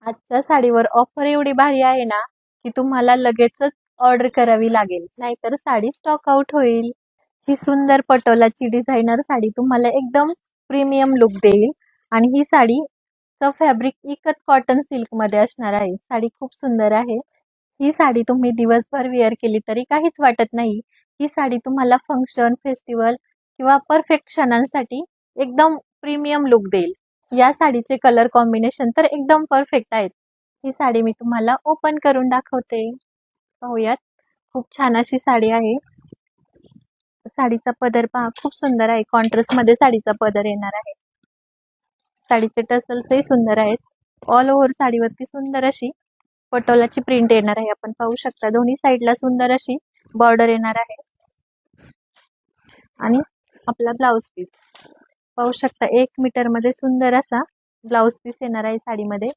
आजच्या साडीवर ऑफर एवढी भारी आहे ना, की तुम्हाला लगेचच ऑर्डर करावी लागेल, नाहीतर साडी स्टॉक आउट होईल. ही सुंदर पटोलाची डिझायनर साडी तुम्हाला एकदम प्रीमियम लुक देईल आणि ही साडीचं फॅब्रिक इकत कॉटन सिल्कमध्ये असणार आहे. साडी खूप सुंदर आहे. ही साडी तुम्ही दिवसभर वेअर केली तरी काहीच वाटत नाही. ही साडी तुम्हाला फंक्शन, फेस्टिवल किंवा परफेक्ट क्षणांसाठी एकदम प्रीमियम लुक देईल. या साडीचे कलर कॉम्बिनेशन तर एकदम परफेक्ट आहेत. ही साडी मी तुम्हाला ओपन करून दाखवते. पाहूयात. खूप छान अशी साडी आहे. साडीचा पदर पहा, खूप सुंदर आहे. कॉन्ट्रास्ट मध्ये साडीचा पदर येणार आहे. साडीचे टसल्सही सुंदर आहेत. ऑल ओव्हर साडीवरती सुंदर अशी पटोलाची प्रिंट येणार आहे. आपण पाहू शकता दोन्ही साईडला सुंदर अशी बॉर्डर येणार आहे. आणि आपला ब्लाउज पीस पाहू शकता 1 मीटर मध्ये सुंदर असा ब्लाउज पीस येणार आहे साडीमध्ये.